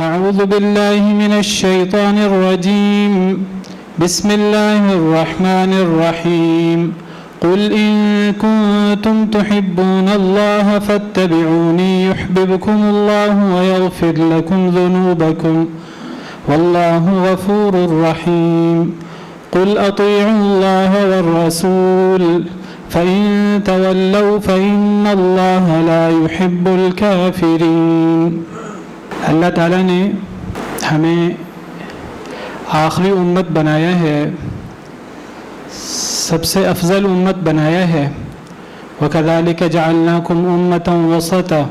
أعوذ بالله من الشيطان الرجيم بسم الله الرحمن الرحيم قل إن كنتم تحبون الله فاتبعوني يحببكم الله ويغفر لكم ذنوبكم والله غفور رحيم قل أطيعوا الله والرسول فإن تولوا فإن الله لا يحب الكافرين۔ اللہ تعالیٰ نے ہمیں آخری امت بنایا ہے، سب سے افضل امت بنایا ہے۔ وَكَذَلِكَ جَعَلْنَاكُمْ أُمَّةً وَسَطًا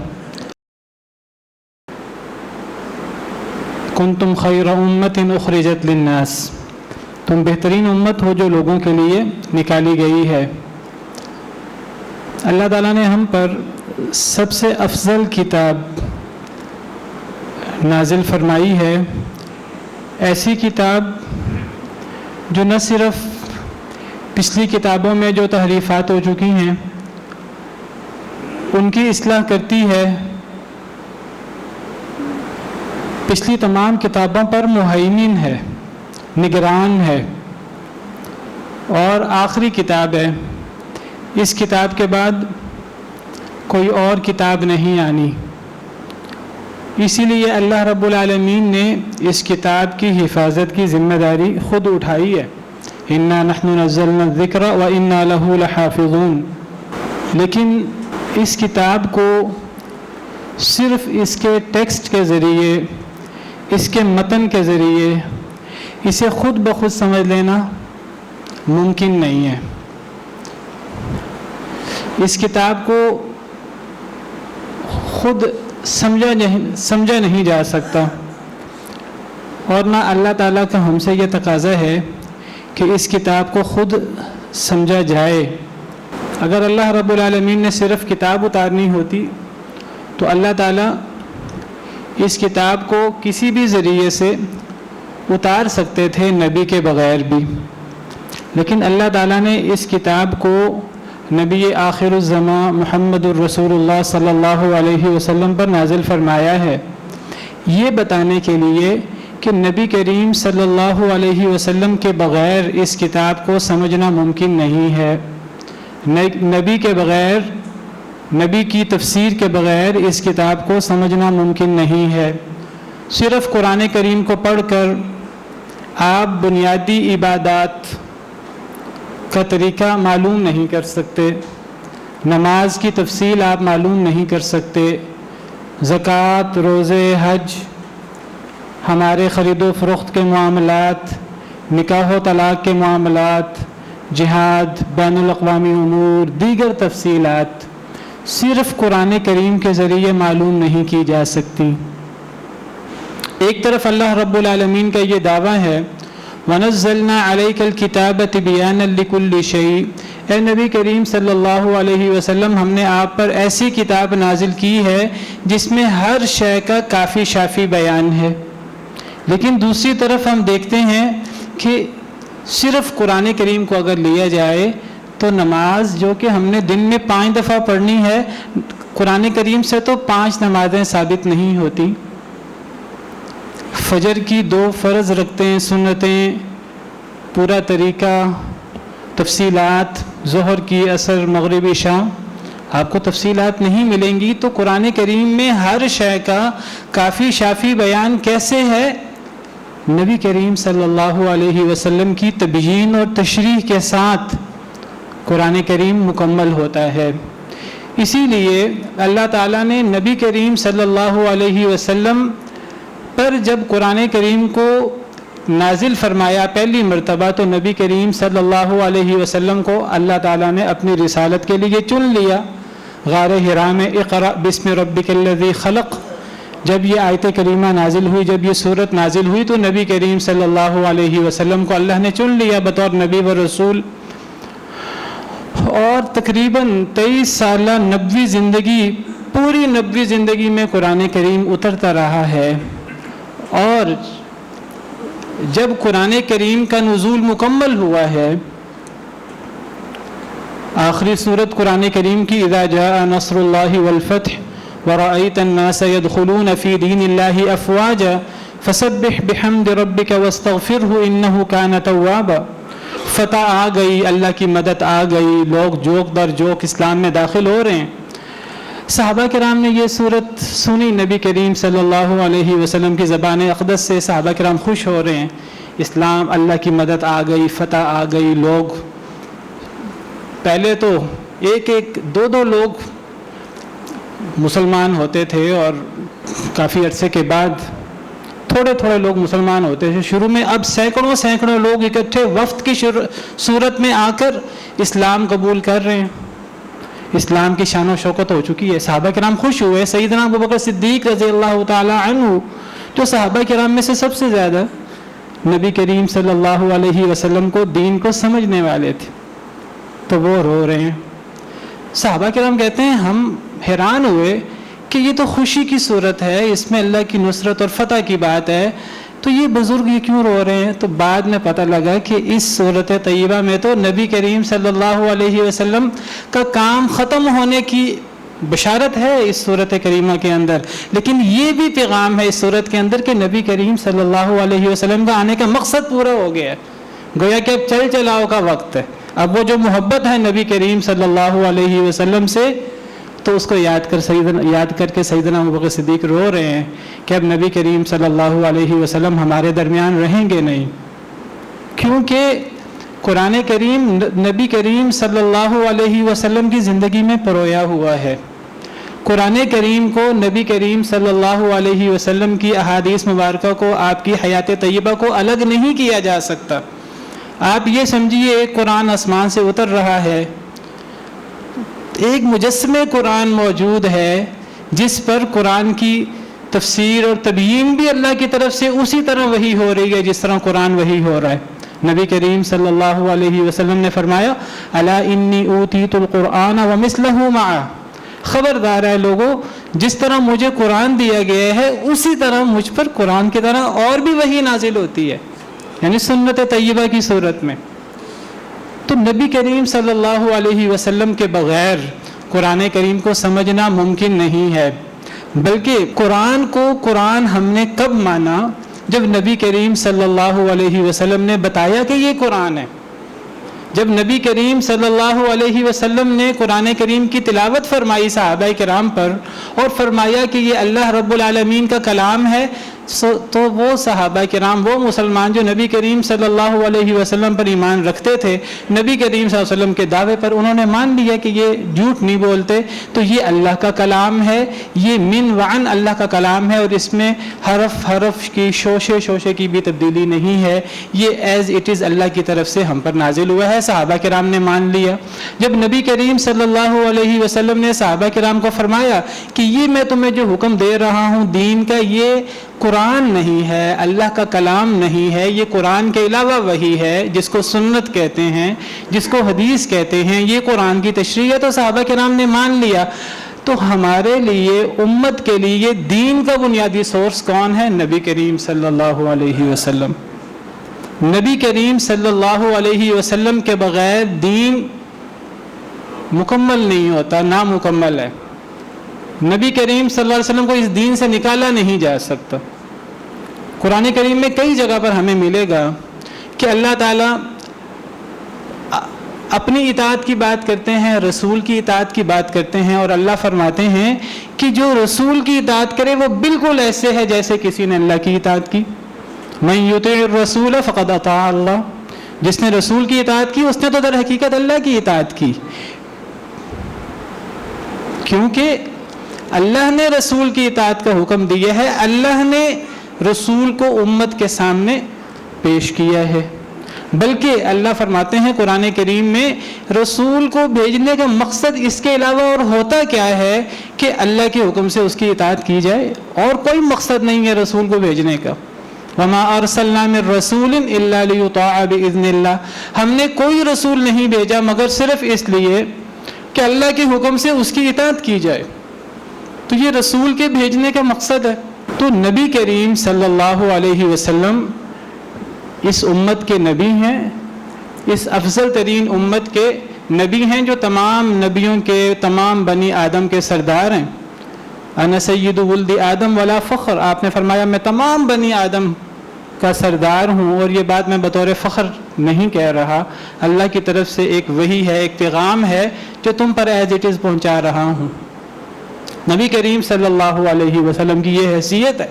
كُنْتُمْ خَيْرَ أُمَّةٍ أُخْرِجَتْ لِلنَّاسِ، تم بہترین امت ہو جو لوگوں کے لیے نکالی گئی ہے۔ اللہ تعالیٰ نے ہم پر سب سے افضل کتاب نازل فرمائی ہے، ایسی کتاب جو نہ صرف پچھلی کتابوں میں جو تحریفات ہو چکی ہیں ان کی اصلاح کرتی ہے، پچھلی تمام کتابوں پر مہیمن ہے، نگران ہے، اور آخری کتاب ہے۔ اس کتاب کے بعد کوئی اور کتاب نہیں آنی، اسی لیے اللہ رب العالمین نے اس کتاب کی حفاظت کی ذمہ داری خود اٹھائی ہے۔ اِنَّا نَحْنُ نَزَّلْنَا الذِّكْرَ وَإِنَّا لَهُ لَحَافِظُونَ۔ لیکن اس کتاب کو صرف اس کے ٹیکسٹ کے ذریعے، اس کے متن کے ذریعے اسے خود بخود سمجھ لینا ممکن نہیں ہے۔ اس کتاب کو خود سمجھا نہیں جا سکتا، اور نہ اللہ تعالیٰ کا ہم سے یہ تقاضا ہے کہ اس کتاب کو خود سمجھا جائے۔ اگر اللہ رب العالمین نے صرف کتاب اتارنی ہوتی تو اللہ تعالیٰ اس کتاب کو کسی بھی ذریعے سے اتار سکتے تھے، نبی کے بغیر بھی، لیکن اللہ تعالیٰ نے اس کتاب کو نبی آخر الزمان محمد الرسول اللہ صلی اللہ علیہ وسلم پر نازل فرمایا ہے، یہ بتانے کے لیے کہ نبی کریم صلی اللہ علیہ وسلم کے بغیر اس کتاب کو سمجھنا ممکن نہیں ہے۔ نبی کے بغیر، نبی کی تفسیر کے بغیر اس کتاب کو سمجھنا ممکن نہیں ہے۔ صرف قرآن کریم کو پڑھ کر آپ بنیادی عبادات کا طریقہ معلوم نہیں کر سکتے، نماز کی تفصیل آپ معلوم نہیں کر سکتے، زکوٰۃ، روزے، حج، ہمارے خرید و فروخت کے معاملات، نکاح و طلاق کے معاملات، جہاد، بین الاقوامی امور، دیگر تفصیلات صرف قرآن کریم کے ذریعے معلوم نہیں کی جا سکتی۔ ایک طرف اللہ رب العالمین کا یہ دعویٰ ہے وَنَزَّلْنَا عَلَيْكَ الْكِتَابَ تِبْيَانًا لِكُلِّ شَيْءٍ، اے نبی کریم صلی اللہ علیہ وسلم، ہم نے آپ پر ایسی کتاب نازل کی ہے جس میں ہر شے کا کافی شافی بیان ہے۔ لیکن دوسری طرف ہم دیکھتے ہیں کہ صرف قرآن کریم کو اگر لیا جائے تو نماز جو کہ ہم نے دن میں 5 دفعہ پڑھنی ہے، قرآن کریم سے تو 5 نمازیں ثابت نہیں ہوتی۔ فجر کی 2 فرض رکھتے ہیں، سنتیں، پورا طریقہ، تفصیلات، ظہر کی، عصر، مغرب، عشاء، آپ کو تفصیلات نہیں ملیں گی، تو قرآن کریم میں ہر شے کا کافی شافی بیان کیسے ہے؟ نبی کریم صلی اللہ علیہ وسلم کی تبیین اور تشریح کے ساتھ قرآن کریم مکمل ہوتا ہے۔ اسی لیے اللہ تعالیٰ نے نبی کریم صلی اللہ علیہ وسلم پر جب قرآن کریم کو نازل فرمایا پہلی مرتبہ، تو نبی کریم صلی اللہ علیہ وسلم کو اللہ تعالیٰ نے اپنی رسالت کے لیے چن لیا۔ غار حرا میں اقرأ بسم ربک الذی خلق، جب یہ آیت کریمہ نازل ہوئی، جب یہ صورت نازل ہوئی، تو نبی کریم صلی اللہ علیہ وسلم کو اللہ نے چن لیا بطور نبی و رسول، اور تقریباً 23 سالہ نبوی زندگی، پوری نبوی زندگی میں قرآن کریم اترتا رہا ہے۔ اور جب قرآن کریم کا نزول مکمل ہوا ہے، آخری صورت قرآن کریم کی اذا جاء نصر اللہ والفتح وَرَأَيْتَ النَّاسَ يَدْخُلُونَ فِي دِينِ اللَّهِ أَفْوَاجًا فَسَبِّحْ بِحَمْدِ رَبِّكَ وَاسْتَغْفِرْهُ إِنَّهُ كَانَ تَوَّابًا۔ فتح آ گئی، اللہ کی مدد آ گئی، لوگ جوک در جوک اسلام میں داخل ہو رہے ہیں۔ صحابہ کرام نے یہ صورت سنی، نبی کریم صلی اللہ علیہ وسلم کی زبان اقدس سے صحابہ کرام خوش ہو رہے ہیں، اسلام، اللہ کی مدد آ گئی، فتح آ گئی۔ لوگ پہلے تو ایک ایک دو دو لوگ مسلمان ہوتے تھے، اور کافی عرصے کے بعد تھوڑے تھوڑے لوگ مسلمان ہوتے تھے شروع میں، اب سینکڑوں سینکڑوں لوگ اکٹھے وفد کی صورت میں آ کر اسلام قبول کر رہے ہیں۔ اسلام کی شان و شوکت ہو چکی ہے، صحابہ کرام خوش ہوئے۔ سیدنا ابوبکر صدیق رضی اللہ تعالی عنہ جو صحابہ کرام میں سے سب سے زیادہ نبی کریم صلی اللہ علیہ وسلم کو، دین کو سمجھنے والے تھے، تو وہ رو رہے ہیں۔ صحابہ کرام کہتے ہیں ہم حیران ہوئے کہ یہ تو خوشی کی صورت ہے، اس میں اللہ کی نصرت اور فتح کی بات ہے، تو یہ بزرگ یہ کیوں رو رہے ہیں؟ تو بعد میں پتہ لگا کہ اس صورت طیبہ میں تو نبی کریم صلی اللہ علیہ وسلم کا کام ختم ہونے کی بشارت ہے اس صورت کریمہ کے اندر، لیکن یہ بھی پیغام ہے اس صورت کے اندر کہ نبی کریم صلی اللہ علیہ وسلم کا آنے کا مقصد پورا ہو گیا ہے، گویا کہ اب چل چلاؤ کا وقت ہے۔ اب وہ جو محبت ہے نبی کریم صلی اللہ علیہ وسلم سے، تو اس کو یاد کر کے سیدنا ابوبکر صدیق رو رہے ہیں کہ اب نبی کریم صلی اللہ علیہ وسلم ہمارے درمیان رہیں گے نہیں، کیونکہ قرآن کریم نبی کریم صلی اللہ علیہ وسلم کی زندگی میں پرویا ہوا ہے۔ قرآن کریم کو، نبی کریم صلی اللہ علیہ وسلم کی احادیث مبارکہ کو، آپ کی حیات طیبہ کو الگ نہیں کیا جا سکتا۔ آپ یہ سمجھیے ایک قرآن آسمان سے اتر رہا ہے، ایک مجسمہ قرآن موجود ہے جس پر قرآن کی تفسیر اور تبیین بھی اللہ کی طرف سے اسی طرح وحی ہو رہی ہے جس طرح قرآن وحی ہو رہا ہے۔ نبی کریم صلی اللہ علیہ وسلم نے فرمایا الا انی اوتیت القرآن ومثلہ معہ، خبردار ہے لوگوں، جس طرح مجھے قرآن دیا گیا ہے اسی طرح مجھ پر قرآن کی طرح اور بھی وحی نازل ہوتی ہے، یعنی سنت طیبہ کی صورت میں۔ تو نبی کریم صلی اللہ علیہ وسلم کے بغیر قرآن کریم کو سمجھنا ممکن نہیں ہے، بلکہ قرآن کو قرآن ہم نے کب مانا؟ جب نبی کریم صلی اللہ علیہ وسلم نے بتایا کہ یہ قرآن ہے۔ جب نبی کریم صلی اللہ علیہ وسلم نے قرآن کریم کی تلاوت فرمائی صحابہ کرام پر اور فرمایا کہ یہ اللہ رب العالمین کا کلام ہے، تو وہ صحابہ کرام، وہ مسلمان جو نبی کریم صلی اللہ علیہ وسلم پر ایمان رکھتے تھے، نبی کریم صلی اللہ علیہ وسلم کے دعوے پر انہوں نے مان لیا کہ یہ جھوٹ نہیں بولتے، تو یہ اللہ کا کلام ہے، یہ من وعن اللہ کا کلام ہے، اور اس میں حرف کی شوشے کی بھی تبدیلی نہیں ہے، یہ ایز اٹ از اللہ کی طرف سے ہم پر نازل ہوا ہے۔ صحابہ کرام نے مان لیا۔ جب نبی کریم صلی اللہ علیہ وسلم نے صحابہ کرام کو فرمایا کہ یہ میں تمہیں جو حکم دے رہا ہوں دین کا، یہ قرآن نہیں ہے، اللہ کا کلام نہیں ہے، یہ قرآن کے علاوہ وحی ہے جس کو سنت کہتے ہیں، جس کو حدیث کہتے ہیں، یہ قرآن کی تشریح ہے، تو صحابہ کرام نے مان لیا۔ تو ہمارے لیے، امت کے لیے دین کا بنیادی سورس کون ہے؟ نبی کریم صلی اللہ علیہ وسلم۔ نبی کریم صلی اللہ علیہ وسلم کے بغیر دین مکمل نہیں ہوتا، نامکمل ہے۔ نبی کریم صلی اللہ علیہ وسلم کو اس دین سے نکالا نہیں جا سکتا۔ قرآن کریم میں کئی جگہ پر ہمیں ملے گا کہ اللہ تعالیٰ اپنی اطاعت کی بات کرتے ہیں، رسول کی اطاعت کی بات کرتے ہیں، اور اللہ فرماتے ہیں کہ جو رسول کی اطاعت کرے وہ بالکل ایسے ہے جیسے کسی نے اللہ کی اطاعت کی۔ من یطیع الرسول فقد اطاع اللہ، جس نے رسول کی اطاعت کی اس نے تو در حقیقت اللہ کی اطاعت کی، کیونکہ اللہ نے رسول کی اطاعت کا حکم دیا ہے، اللہ نے رسول کو امت کے سامنے پیش کیا ہے۔ بلکہ اللہ فرماتے ہیں قرآن کریم میں رسول کو بھیجنے کا مقصد اس کے علاوہ اور ہوتا کیا ہے کہ اللہ کے حکم سے اس کی اطاعت کی جائے، اور کوئی مقصد نہیں ہے رسول کو بھیجنے کا۔ وما ارسلنا من رسول الا لیطاع باذن اللہ، ہم نے کوئی رسول نہیں بھیجا مگر صرف اس لیے کہ اللہ کے حکم سے اس کی اطاعت کی جائے، تو یہ رسول کے بھیجنے کا مقصد ہے۔ تو نبی کریم صلی اللہ علیہ وسلم اس امت کے نبی ہیں، اس افضل ترین امت کے نبی ہیں جو تمام نبیوں کے، تمام بنی آدم کے سردار ہیں۔ انا سید ولد آدم ولا فخر، آپ نے فرمایا میں تمام بنی آدم کا سردار ہوں، اور یہ بات میں بطور فخر نہیں کہہ رہا، اللہ کی طرف سے ایک وحی ہے، ایک پیغام ہے جو تم پر ایز اٹ از پہنچا رہا ہوں۔ نبی کریم صلی اللہ علیہ وسلم کی یہ حیثیت ہے،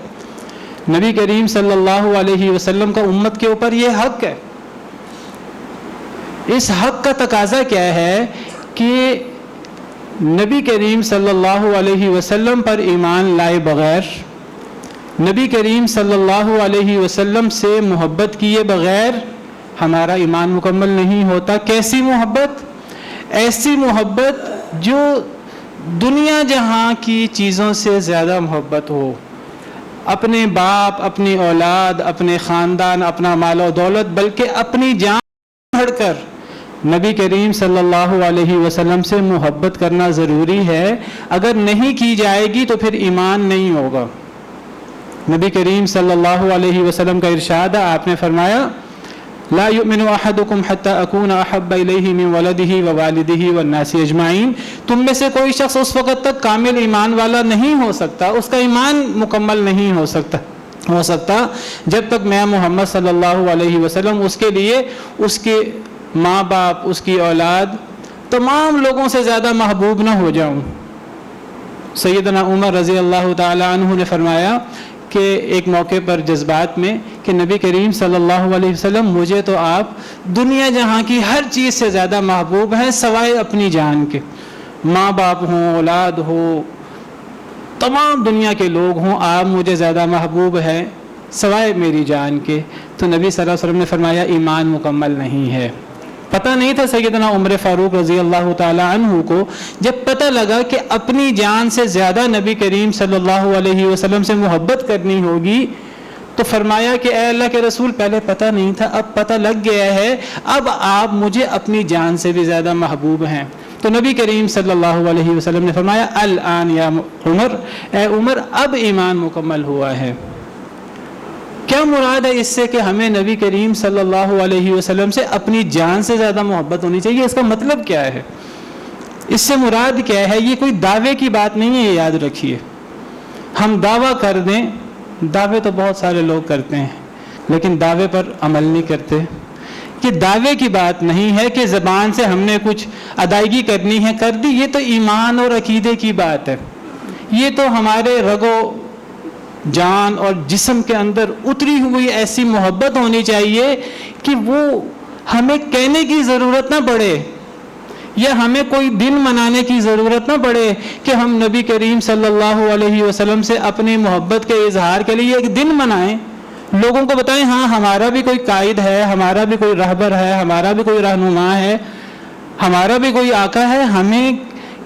نبی کریم صلی اللہ علیہ وسلم کا امت کے اوپر یہ حق ہے۔ اس حق کا تقاضا کیا ہے کہ نبی کریم صلی اللہ علیہ وسلم پر ایمان لائے بغیر، نبی کریم صلی اللہ علیہ وسلم سے محبت کیے بغیر ہمارا ایمان مکمل نہیں ہوتا۔ کیسی محبت؟ ایسی محبت جو دنیا جہاں کی چیزوں سے زیادہ محبت ہو، اپنے باپ، اپنی اولاد، اپنے خاندان، اپنا مال و دولت، بلکہ اپنی جان بڑھ کر نبی کریم صلی اللہ علیہ وسلم سے محبت کرنا ضروری ہے۔ اگر نہیں کی جائے گی تو پھر ایمان نہیں ہوگا۔ نبی کریم صلی اللہ علیہ وسلم کا ارشاد ہے، آپ نے فرمایا لا یؤمن احدکم حتی اکون احب الیہ من ولدہ ووالدہ والناس اجمعین، تم میں سے کوئی شخص اس وقت تک کامل ایمان والا نہیں ہو سکتا، اس کا ایمان مکمل نہیں ہو سکتا جب تک میں محمد صلی اللہ علیہ وسلم اس کے لیے اس کے ماں باپ، اس کی اولاد، تمام لوگوں سے زیادہ محبوب نہ ہو جاؤں۔ سیدنا عمر رضی اللہ تعالی عنہ نے فرمایا کہ ایک موقع پر جذبات میں کہ نبی کریم صلی اللہ علیہ وسلم مجھے تو آپ دنیا جہاں کی ہر چیز سے زیادہ محبوب ہیں سوائے اپنی جان کے، ماں باپ ہوں، اولاد ہو، تمام دنیا کے لوگ ہوں، آپ مجھے زیادہ محبوب ہیں سوائے میری جان کے۔ تو نبی صلی اللہ علیہ وسلم نے فرمایا ایمان مکمل نہیں ہے۔ پتہ نہیں تھا سیدنا عمر فاروق رضی اللہ تعالی عنہ کو، جب پتہ لگا کہ اپنی جان سے زیادہ نبی کریم صلی اللہ علیہ وسلم سے محبت کرنی ہوگی، تو فرمایا کہ اے اللہ کے رسول پہلے پتہ نہیں تھا، اب پتہ لگ گیا ہے، اب آپ مجھے اپنی جان سے بھی زیادہ محبوب ہیں۔ تو نبی کریم صلی اللہ علیہ وسلم نے فرمایا الآن یا عمر، اے عمر اب ایمان مکمل ہوا ہے۔ کیا مراد ہے اس سے کہ ہمیں نبی کریم صلی اللہ علیہ وسلم سے اپنی جان سے زیادہ محبت ہونی چاہیے؟ اس کا مطلب کیا ہے؟ اس سے مراد کیا ہے؟ یہ کوئی دعوے کی بات نہیں ہے، یہ یاد رکھیے۔ ہم دعویٰ کر دیں، دعوے تو بہت سارے لوگ کرتے ہیں لیکن دعوے پر عمل نہیں کرتے۔ کہ دعوے کی بات نہیں ہے کہ زبان سے ہم نے کچھ ادائیگی کرنی ہے، کر دی، یہ تو ایمان اور عقیدے کی بات ہے۔ یہ تو ہمارے رگو جان اور جسم کے اندر اتری ہوئی ایسی محبت ہونی چاہیے کہ وہ ہمیں کہنے کی ضرورت نہ پڑے، یا ہمیں کوئی دن منانے کی ضرورت نہ پڑے کہ ہم نبی کریم صلی اللہ علیہ وسلم سے اپنی محبت کے اظہار کے لیے ایک دن منائیں، لوگوں کو بتائیں ہاں ہمارا بھی کوئی قائد ہے، ہمارا بھی کوئی رہبر ہے، ہمارا بھی کوئی رہنما ہے، ہمارا بھی کوئی آقا ہے۔ ہمیں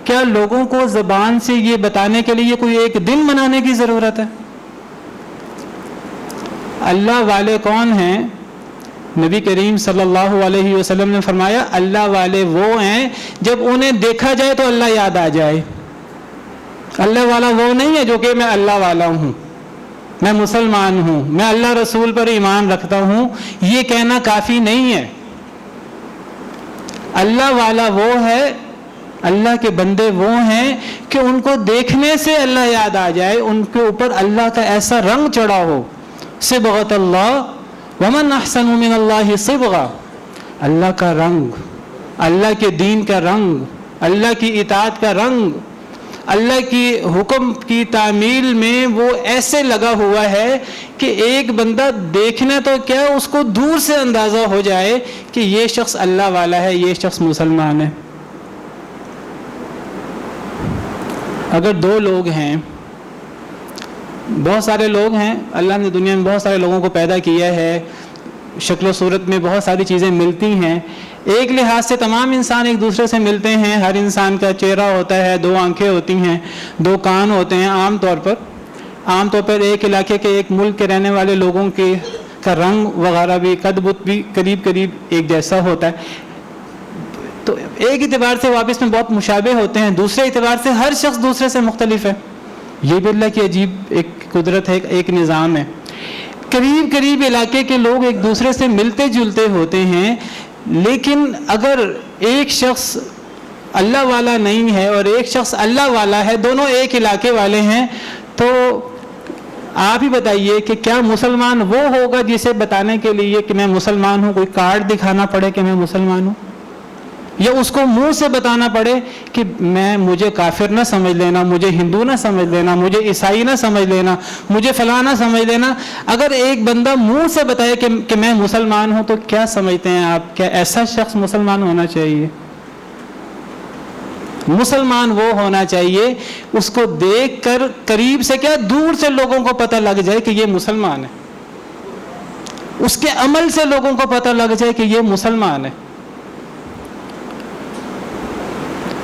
کیا لوگوں کو زبان سے یہ بتانے کے لیے کوئی ایک دن منانے کی ضرورت ہے؟ اللہ والے کون ہیں؟ نبی کریم صلی اللہ علیہ وسلم نے فرمایا اللہ والے وہ ہیں جب انہیں دیکھا جائے تو اللہ یاد آ جائے۔ اللہ والا وہ نہیں ہے جو کہ میں اللہ والا ہوں، میں مسلمان ہوں، میں اللہ رسول پر ایمان رکھتا ہوں، یہ کہنا کافی نہیں ہے۔ اللہ والا وہ ہے، اللہ کے بندے وہ ہیں کہ ان کو دیکھنے سے اللہ یاد آ جائے، ان کے اوپر اللہ کا ایسا رنگ چڑھا ہو۔ صبغۃ اللہ ومن احسن من اللہ صبغہ، اللہ کا رنگ، اللہ کے دین کا رنگ، اللہ کی اطاعت کا رنگ، اللہ کی حکم کی تعمیل میں وہ ایسے لگا ہوا ہے کہ ایک بندہ دیکھنا تو کیا اس کو دور سے اندازہ ہو جائے کہ یہ شخص اللہ والا ہے، یہ شخص مسلمان ہے۔ اگر دو لوگ ہیں، بہت سارے لوگ ہیں، اللہ نے دنیا میں بہت سارے لوگوں کو پیدا کیا ہے، شکل و صورت میں بہت ساری چیزیں ملتی ہیں، ایک لحاظ سے تمام انسان ایک دوسرے سے ملتے ہیں، ہر انسان کا چہرہ ہوتا ہے، دو آنکھیں ہوتی ہیں، دو کان ہوتے ہیں، عام طور پر ایک علاقے کے ایک ملک کے رہنے والے لوگوں کے کا رنگ وغیرہ بھی قد بت بھی قریب ایک جیسا ہوتا ہے، تو ایک اعتبار سے وہ آپس میں بہت مشابہ ہوتے ہیں، دوسرے اعتبار سے ہر شخص دوسرے سے مختلف ہے۔ یہ بھی اللہ کی عجیب ایک قدرت ہے، ایک نظام ہے۔ قریب علاقے کے لوگ ایک دوسرے سے ملتے جلتے ہوتے ہیں، لیکن اگر ایک شخص اللہ والا نہیں ہے اور ایک شخص اللہ والا ہے، دونوں ایک علاقے والے ہیں، تو آپ ہی بتائیے کہ کیا مسلمان وہ ہوگا جسے بتانے کے لیے کہ میں مسلمان ہوں کوئی کارڈ دکھانا پڑے کہ میں مسلمان ہوں، یا اس کو منہ سے بتانا پڑے کہ مجھے کافر نہ سمجھ لینا، مجھے ہندو نہ سمجھ لینا، مجھے عیسائی نہ سمجھ لینا، مجھے فلاں نہ سمجھ لینا؟ اگر ایک بندہ منہ سے بتائے کہ میں مسلمان ہوں تو کیا سمجھتے ہیں آپ، کیا ایسا شخص مسلمان ہونا چاہیے؟ مسلمان وہ ہونا چاہیے اس کو دیکھ کر قریب سے کیا دور سے لوگوں کو پتہ لگ جائے کہ یہ مسلمان ہے، اس کے عمل سے لوگوں کو پتہ لگ جائے کہ یہ مسلمان ہے۔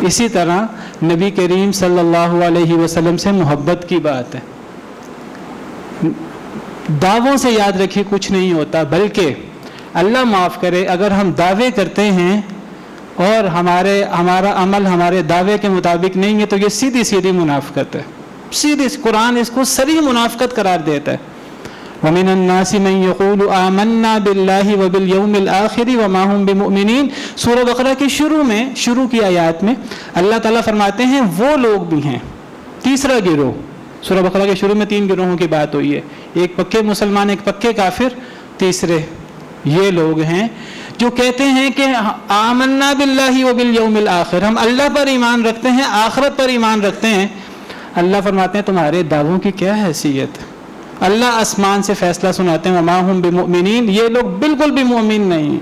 اسی طرح نبی کریم صلی اللہ علیہ وسلم سے محبت کی بات ہے۔ دعووں سے یاد رکھیے کچھ نہیں ہوتا، بلکہ اللہ معاف کرے اگر ہم دعوے کرتے ہیں اور ہمارا عمل ہمارے دعوے کے مطابق نہیں ہے تو یہ سیدھی منافقت ہے، سیدھی قرآن اس کو صریح منافقت قرار دیتا ہے۔ وَمِنَ النَّاسِ مَن يَقُولُ آمَنَّا بِاللَّهِ وَبِالْيَوْمِ الْآخِرِ وَمَا هُمْ بِمُؤْمِنِينَ۔ سورہ بقرہ کی شروع کی آیات میں اللہ تعالیٰ فرماتے ہیں وہ لوگ بھی ہیں، تیسرا گروہ، سورہ بقرہ کے شروع میں 3 گروہوں کی بات ہوئی ہے، ایک پکے مسلمان، ایک پکے کافر، تیسرے یہ لوگ ہیں جو کہتے ہیں کہ آمنا باللہ وبالیوم الآخر، ہم اللہ پر ایمان رکھتے ہیں، آخرت پر ایمان رکھتے ہیں۔ اللہ فرماتے ہیں تمہارے دعووں کی کیا حیثیت؟ اللہ آسمان سے فیصلہ سناتے ہیں وما ہم بمؤمنین، یہ لوگ بالکل بھی مومن نہیں۔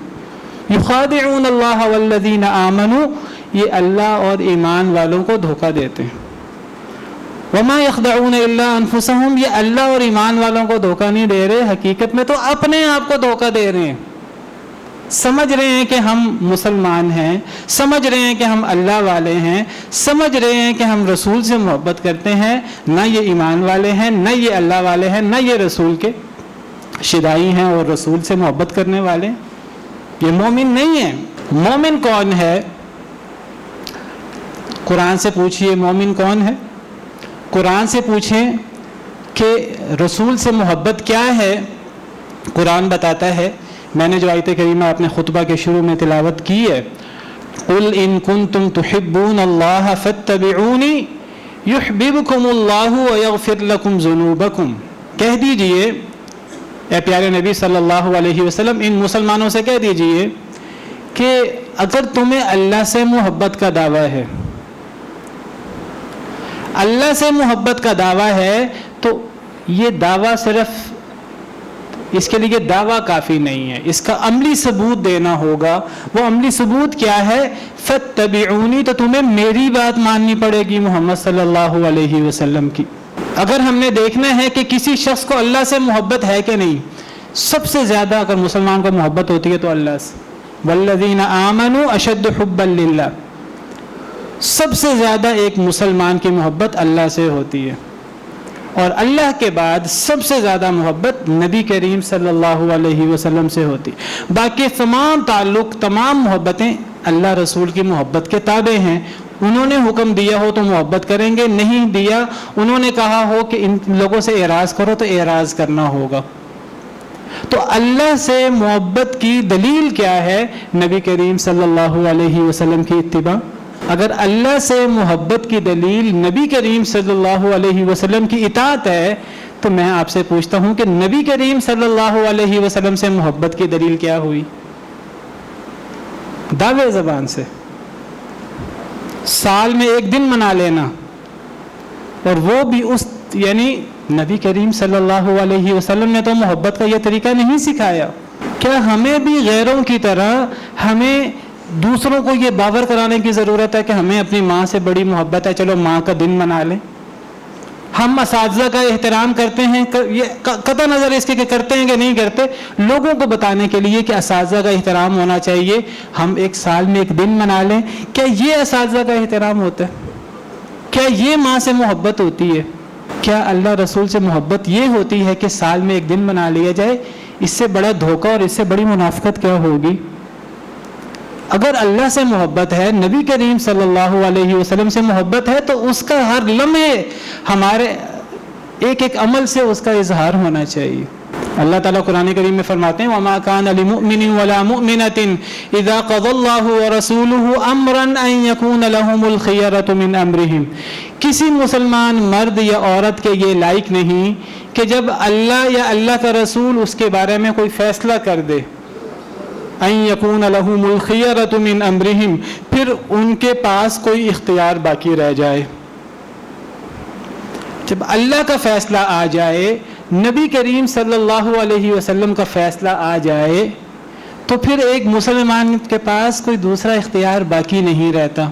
یخادعون اللہ والذین آمنوا، یہ اللہ اور ایمان والوں کو دھوکہ دیتے ہیں۔ وما یخدعون الا انفسهم، یہ اللہ اور ایمان والوں کو دھوکہ نہیں دے رہے، حقیقت میں تو اپنے آپ کو دھوکہ دے رہے ہیں۔ سمجھ رہے ہیں کہ ہم مسلمان ہیں، سمجھ رہے ہیں کہ ہم اللہ والے ہیں، سمجھ رہے ہیں کہ ہم رسول سے محبت کرتے ہیں، نہ یہ ایمان والے ہیں، نہ یہ اللہ والے ہیں، نہ یہ رسول کے شدائی ہیں اور رسول سے محبت کرنے والے ہیں، یہ مومن نہیں ہے۔ مومن کون ہے؟ قرآن سے پوچھئے مومن کون ہے، قرآن سے پوچھیں کہ رسول سے محبت کیا ہے، قرآن بتاتا ہے۔ میں نے جو آیت کریمہ اپنے خطبہ کے شروع میں تلاوت کی ہے، قُلْ إِن كُنتُمْ تُحِبُّونَ اللَّهَ فَاتَّبِعُونِي يُحْبِبْكُمُ اللَّهُ وَيَغْفِرْ لَكُمْ ذُنُوبَكُمْ، کہہ دیجئے اے پیارے نبی صلی اللہ علیہ وسلم، ان مسلمانوں سے کہہ دیجئے کہ اگر تمہیں اللہ سے محبت کا دعویٰ ہے، اللہ سے محبت کا دعویٰ ہے، تو یہ دعویٰ صرف اس کے لیے دعویٰ کافی نہیں ہے، اس کا عملی ثبوت دینا ہوگا۔ وہ عملی ثبوت کیا ہے؟ فَاتَّبِعُونِی، تو تمہیں میری بات ماننی پڑے گی محمد صلی اللہ علیہ وسلم کی۔ اگر ہم نے دیکھنا ہے کہ کسی شخص کو اللہ سے محبت ہے کہ نہیں، سب سے زیادہ اگر مسلمان کو محبت ہوتی ہے تو اللہ سے، وَالَّذِينَ آمَنُوا أَشَدُّ حُبًّا لِلَّهِ، سب سے زیادہ ایک مسلمان کی محبت اللہ سے ہوتی ہے، اور اللہ کے بعد سب سے زیادہ محبت نبی کریم صلی اللہ علیہ وسلم سے ہوتی۔ باقی تمام تعلق، تمام محبتیں اللہ رسول کی محبت کے تابع ہیں۔ انہوں نے حکم دیا ہو تو محبت کریں گے، نہیں دیا، انہوں نے کہا ہو کہ ان لوگوں سے اعراض کرو تو اعراض کرنا ہوگا۔ تو اللہ سے محبت کی دلیل کیا ہے؟ نبی کریم صلی اللہ علیہ وسلم کی اتباع۔ اگر اللہ سے محبت کی دلیل نبی کریم صلی اللہ علیہ وسلم کی اطاعت ہے، تو میں آپ سے پوچھتا ہوں کہ نبی کریم صلی اللہ علیہ وسلم سے محبت کی دلیل کیا ہوئی؟ دعوے زبان سے، سال میں ایک دن منا لینا، اور وہ بھی اس یعنی نبی کریم صلی اللہ علیہ وسلم نے تو محبت کا یہ طریقہ نہیں سکھایا۔ کیا ہمیں بھی غیروں کی طرح ہمیں دوسروں کو یہ باور کرانے کی ضرورت ہے کہ ہمیں اپنی ماں سے بڑی محبت ہے، چلو ماں کا دن منا لیں؟ ہم اساتذہ کا احترام کرتے ہیں، یہ قطع نظر اس کے کہ کرتے ہیں کہ نہیں کرتے، لوگوں کو بتانے کے لیے کہ اساتذہ کا احترام ہونا چاہیے، ہم ایک سال میں ایک دن منا لیں، کیا یہ اساتذہ کا احترام ہوتا ہے؟ کیا یہ ماں سے محبت ہوتی ہے؟ کیا اللہ رسول سے محبت یہ ہوتی ہے کہ سال میں ایک دن منا لیا جائے؟ اس سے بڑا دھوکہ اور اس سے بڑی منافقت کیا ہوگی؟ اگر اللہ سے محبت ہے، نبی کریم صلی اللہ علیہ وسلم سے محبت ہے، تو اس کا ہر لمحے ہمارے ایک ایک عمل سے اس کا اظہار ہونا چاہیے۔ اللہ تعالیٰ قرآن کریم میں فرماتے ہیں وَمَا كَانَ لِمُؤْمِنٍ وَلَا مُؤْمِنَةٍ إِذَا قَضَى اللَّهُ وَرَسُولُهُ أَمْرًا أَن يَكُونَ لَهُمُ الْخِيَرَةُ مِنْ أَمْرِهِمْ کسی مسلمان مرد یا عورت کے یہ لائق نہیں کہ جب اللہ یا اللہ کا رسول اس کے بارے میں کوئی فیصلہ کر دے أَن يَكُونَ لَهُمُ الْخِيَرَةُ مِنْ أَمْرِهِمْ پھر ان کے پاس کوئی اختیار باقی رہ جائے. جب اللہ کا فیصلہ آ جائے، نبی کریم صلی اللہ علیہ وسلم کا فیصلہ آ جائے، تو پھر ایک مسلمان کے پاس کوئی دوسرا اختیار باقی نہیں رہتا.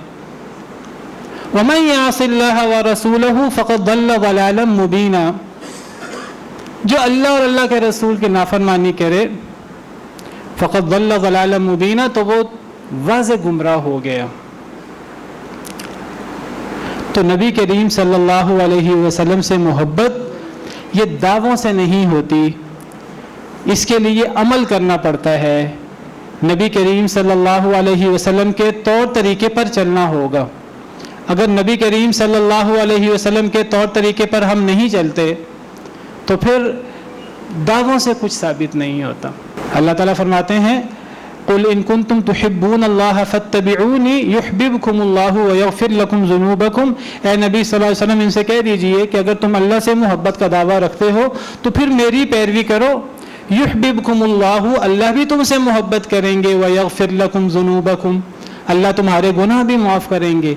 وَمَن يَعْصِ اللَّهَ وَرَسُولَهُ فَقَدْ ضَلَّ ضَلَالًا مُبِينًا جو اللہ اور اللہ کے رسول کی نافرمانی کرے فَقَدْ ضَلَّ ضَلَالًا مُبِينًا تو وہ واضح گمراہ ہو گیا. تو نبی کریم صلی اللہ علیہ وسلم سے محبت یہ دعووں سے نہیں ہوتی، اس کے لیے عمل کرنا پڑتا ہے. نبی کریم صلی اللہ علیہ وسلم کے طور طریقے پر چلنا ہوگا. اگر نبی کریم صلی اللہ علیہ وسلم کے طور طریقے پر ہم نہیں چلتے تو پھر دعووں سے کچھ ثابت نہیں ہوتا. اللہ تعالیٰ فرماتے ہیں قُلْ إِن كُنتُمْ تُحِبُّونَ اللَّهَ فَاتَّبِعُونِي يُحْبِبْكُمُ اللَّهُ وَيَغْفِرْ لَكُمْ ذُنُوبَكُمْ اے نبی صلی اللہ علیہ وسلم ان سے کہہ دیجئے کہ اگر تم اللہ سے محبت کا دعویٰ رکھتے ہو تو پھر میری پیروی کرو. يُحْبِبْكُمُ اللَّهُ اللہ بھی تم سے محبت کریں گے، وَيَغْفِرْ لَكُمْ ذُنُوبَكُمْ اللہ تمہارے گناہ بھی معاف کریں گے.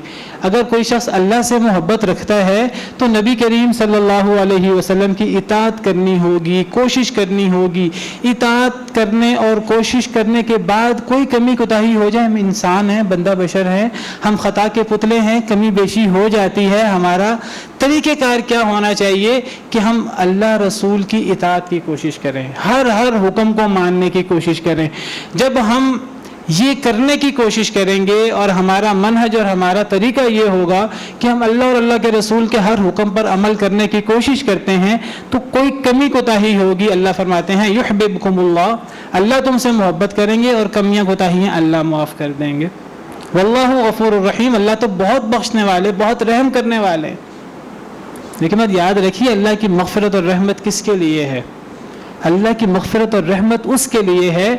اگر کوئی شخص اللہ سے محبت رکھتا ہے تو نبی کریم صلی اللہ علیہ وسلم کی اطاعت کرنی ہوگی، کوشش کرنی ہوگی. اطاعت کرنے اور کوشش کرنے کے بعد کوئی کمی کوتاہی ہو جائے، ہم انسان ہیں، بندہ بشر ہیں، ہم خطا کے پتلے ہیں، کمی بیشی ہو جاتی ہے. ہمارا طریقہ کار کیا ہونا چاہیے کہ ہم اللہ رسول کی اطاعت کی کوشش کریں، ہر حکم کو ماننے کی کوشش کریں. جب ہم یہ کرنے کی کوشش کریں گے اور ہمارا منہج اور ہمارا طریقہ یہ ہوگا کہ ہم اللہ اور اللہ کے رسول کے ہر حکم پر عمل کرنے کی کوشش کرتے ہیں تو کوئی کمی کوتاہی ہوگی. اللہ فرماتے ہیں یحببکم اللہ اللہ تم سے محبت کریں گے اور کمیاں کوتاہیاں اللہ معاف کر دیں گے. واللہ غفور الرحیم اللہ تو بہت بخشنے والے، بہت رحم کرنے والے. لیکن بات یاد رکھیے اللہ کی مغفرت اور رحمت کس کے لیے ہے؟ اللہ کی مغفرت اور رحمت اس کے لیے ہے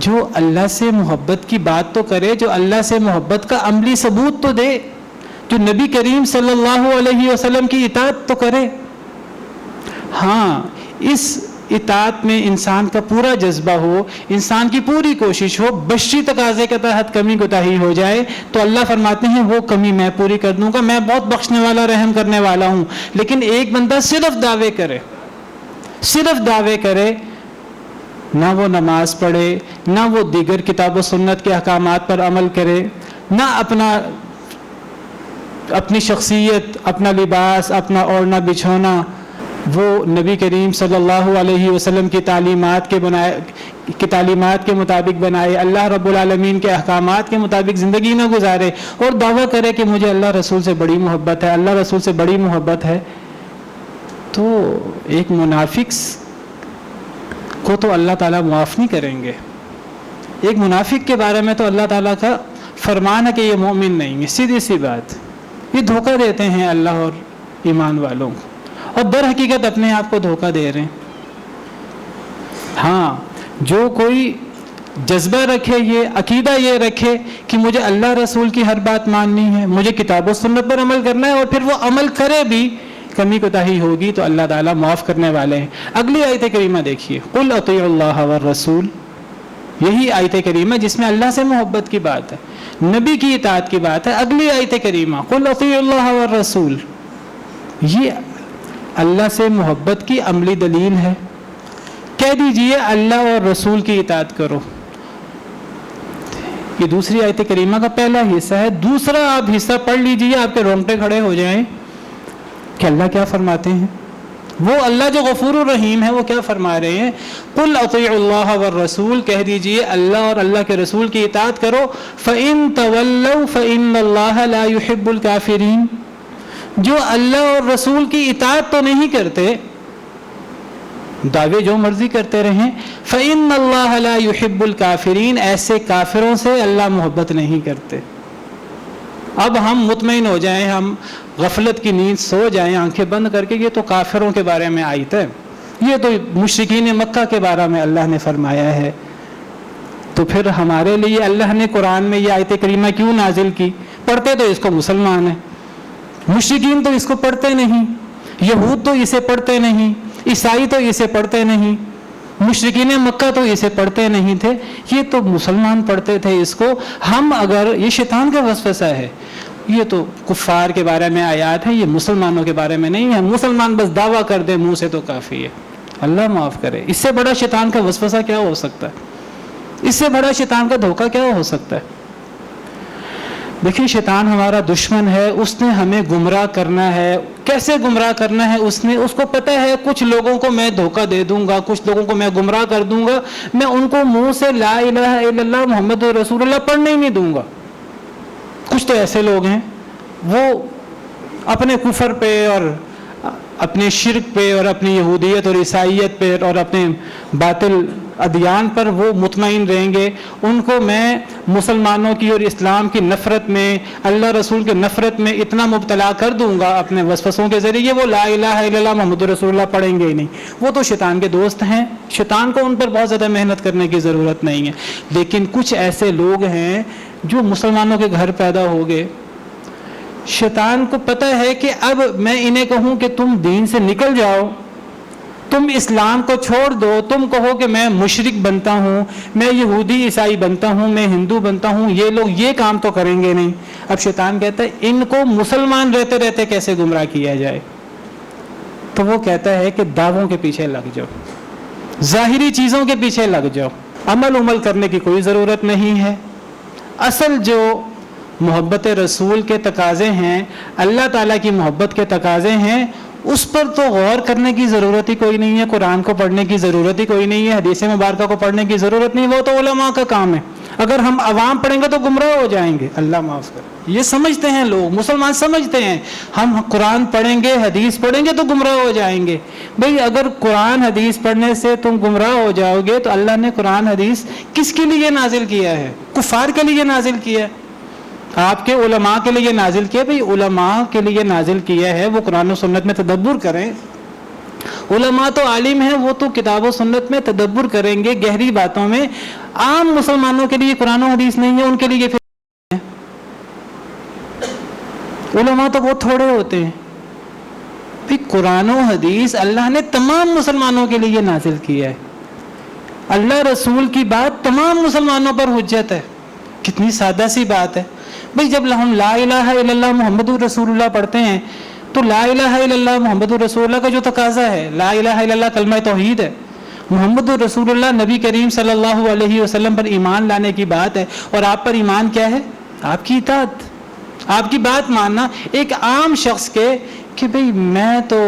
جو اللہ سے محبت کی بات تو کرے، جو اللہ سے محبت کا عملی ثبوت تو دے، جو نبی کریم صلی اللہ علیہ وسلم کی اطاعت تو کرے. ہاں اس اطاعت میں انسان کا پورا جذبہ ہو، انسان کی پوری کوشش ہو، بشری تقاضے کے تحت کمی کوتاہی ہو جائے تو اللہ فرماتے ہیں وہ کمی میں پوری کر دوں گا، میں بہت بخشنے والا رحم کرنے والا ہوں. لیکن ایک بندہ صرف دعوے کرے، نہ وہ نماز پڑھے، نہ وہ دیگر کتاب و سنت کے احکامات پر عمل کرے، نہ اپنی شخصیت، اپنا لباس، اپنا اوڑھنا بچھونا وہ نبی کریم صلی اللہ علیہ وسلم کی تعلیمات کے مطابق بنائے، اللہ رب العالمین کے احکامات کے مطابق زندگی نہ گزارے اور دعویٰ کرے کہ مجھے اللہ رسول سے بڑی محبت ہے، اللہ رسول سے بڑی محبت ہے، تو ایک منافق کو تو اللہ تعالیٰ معاف نہیں کریں گے. ایک منافق کے بارے میں تو اللہ تعالیٰ کا فرمان ہے کہ یہ مومن نہیں ہے. سیدھی سی بات، یہ دھوکہ دیتے ہیں اللہ اور ایمان والوں کو اور در حقیقت اپنے آپ کو دھوکہ دے رہے ہیں. ہاں جو کوئی جذبہ رکھے، یہ عقیدہ یہ رکھے کہ مجھے اللہ رسول کی ہر بات ماننی ہے، مجھے کتاب و سنت پر عمل کرنا ہے، اور پھر وہ عمل کرے بھی، کمی کوتاہی ہوگی تو اللہ تعالیٰ معاف کرنے والے ہیں. اگلی آیت کریمہ دیکھیے، قل اطیعوا اللہ والرسول، یہی آیت کریمہ جس میں اللہ سے محبت کی بات ہے، نبی کی اطاعت کی بات ہے. اگلی آیت کریمہ قل اطیعوا اللہ والرسول، یہ اللہ سے محبت کی عملی دلیل ہے. کہہ دیجئے اللہ اور رسول کی اطاعت کرو. یہ دوسری آیت کریمہ کا پہلا حصہ ہے. دوسرا آپ حصہ پڑھ لیجئے، آپ کے رونگٹے کھڑے ہو جائیں کہ اللہ کیا فرماتے ہیں. وہ اللہ جو غفور الرحیم ہے وہ کیا فرما رہے ہیں؟ قل اطیعوا اللہ والرسول، کہہ دیجئے اللہ اور اللہ کے رسول کی اطاعت کرو. فإن تولوا فإن اللہ لا يحب الكافرین، جو اللہ اور رسول کی اطاعت تو نہیں کرتے، دعوے جو مرضی کرتے رہیں، فإن اللہ لا يحب الكافرین، ایسے کافروں سے اللہ محبت نہیں کرتے. اب ہم مطمئن ہو جائیں، ہم غفلت کی نیند سو جائیں آنکھیں بند کر کے، یہ تو کافروں کے بارے میں آیت ہے، یہ تو مشرکین مکہ کے بارے میں اللہ نے فرمایا ہے. تو پھر ہمارے لیے اللہ نے قرآن میں یہ آیت کریمہ کیوں نازل کی؟ پڑھتے تو اس کو مسلمان ہیں، مشرکین تو اس کو پڑھتے نہیں، یہود تو اسے پڑھتے نہیں، عیسائی تو اسے پڑھتے نہیں، مشرکین مکہ تو اسے پڑھتے نہیں تھے، یہ تو مسلمان پڑھتے تھے اس کو. ہم اگر یہ شیطان کا وسوسہ ہے، یہ تو کفار کے بارے میں آیات ہے، یہ مسلمانوں کے بارے میں نہیں ہے. مسلمان بس دعویٰ کر دے منہ سے تو کافی ہے. اللہ معاف کرے، اس سے بڑا شیطان کا وسوسہ کیا ہو سکتا ہے؟ اس سے بڑا شیطان کا دھوکہ کیا ہو سکتا ہے؟ دیکھیں، شیطان ہمارا دشمن ہے، اس نے ہمیں گمراہ کرنا ہے. کیسے گمراہ کرنا ہے؟ اس کو پتہ ہے کچھ لوگوں کو میں دھوکہ دے دوں گا، کچھ لوگوں کو میں گمراہ کر دوں گا، میں ان کو منہ سے لا الہ الا اللہ محمد رسول اللہ پڑھنے ہی نہیں دوں گا. کچھ تو ایسے لوگ ہیں وہ اپنے کفر پہ اور اپنے شرک پہ اور اپنی یہودیت اور عیسائیت پہ اور اپنے باطل ادیان پر وہ مطمئن رہیں گے. ان کو میں مسلمانوں کی اور اسلام کی نفرت میں، اللہ رسول کی نفرت میں اتنا مبتلا کر دوں گا اپنے وسوسوں کے ذریعے، وہ لا الہ الا اللہ محمد رسول اللہ پڑھیں گے ہی نہیں. وہ تو شیطان کے دوست ہیں، شیطان کو ان پر بہت زیادہ محنت کرنے کی ضرورت نہیں ہے. لیکن کچھ ایسے لوگ ہیں جو مسلمانوں کے گھر پیدا ہو گئے، شیطان کو پتہ ہے کہ اب میں انہیں کہوں کہ تم دین سے نکل جاؤ، تم اسلام کو چھوڑ دو، تم کہو کہ میں مشرک بنتا ہوں، میں یہودی عیسائی بنتا ہوں، میں ہندو بنتا ہوں، یہ لوگ یہ کام تو کریں گے نہیں. اب شیطان کہتا ہے ان کو مسلمان رہتے رہتے کیسے گمراہ کیا جائے؟ تو وہ کہتا ہے کہ دعووں کے پیچھے لگ جاؤ، ظاہری چیزوں کے پیچھے لگ جاؤ، عمل کرنے کی کوئی ضرورت نہیں ہے. اصل جو محبت رسول کے تقاضے ہیں، اللہ تعالیٰ کی محبت کے تقاضے ہیں، اس پر تو غور کرنے کی ضرورت ہی کوئی نہیں ہے. قرآن کو پڑھنے کی ضرورت ہی کوئی نہیں ہے، حدیث مبارکہ کو پڑھنے کی ضرورت نہیں، وہ تو علماء کا کام ہے. اگر ہم عوام پڑھیں گے تو گمراہ ہو جائیں گے. اللہ معاف کرے، یہ سمجھتے ہیں لوگ، مسلمان سمجھتے ہیں ہم قرآن پڑھیں گے، حدیث پڑھیں گے تو گمراہ ہو جائیں گے. بھئی اگر قرآن حدیث پڑھنے سے تم گمراہ ہو جاؤ گے تو اللہ نے قرآن حدیث کس کے لیے نازل کیا ہے؟ کفار کے لیے نازل کیا ہے؟ آپ کے علماء کے لیے نازل کیا؟ بھئی علماء کے لیے نازل کیا ہے، وہ قرآن و سنت میں تدبر کریں. علماء تو عالم ہیں، وہ تو کتاب و سنت میں تدبر کریں گے گہری باتوں میں. عام مسلمانوں کے لیے قرآن و حدیث نہیں ہے، ان کے لیے پھر علماء تو بہت تھوڑے ہوتے ہیں. بھئی قرآن و حدیث اللہ نے تمام مسلمانوں کے لیے نازل کیا ہے. اللہ رسول کی بات تمام مسلمانوں پر حجت ہے. کتنی سادہ سی بات ہے. بھئی جب ہم لا الہ الا اللہ محمد رسول اللہ پڑھتے ہیں تو لا الہ الا اللہ محمد رسول اللہ کا جو تقاضا ہے، لا الہ الا اللہ کلمہ توحید ہے، محمد رسول اللہ نبی کریم صلی اللہ علیہ وسلم پر ایمان لانے کی بات ہے. اور آپ پر ایمان کیا ہے؟ آپ کی اطاعت، آپ کی بات ماننا. ایک عام شخص کے کہ بھئی میں تو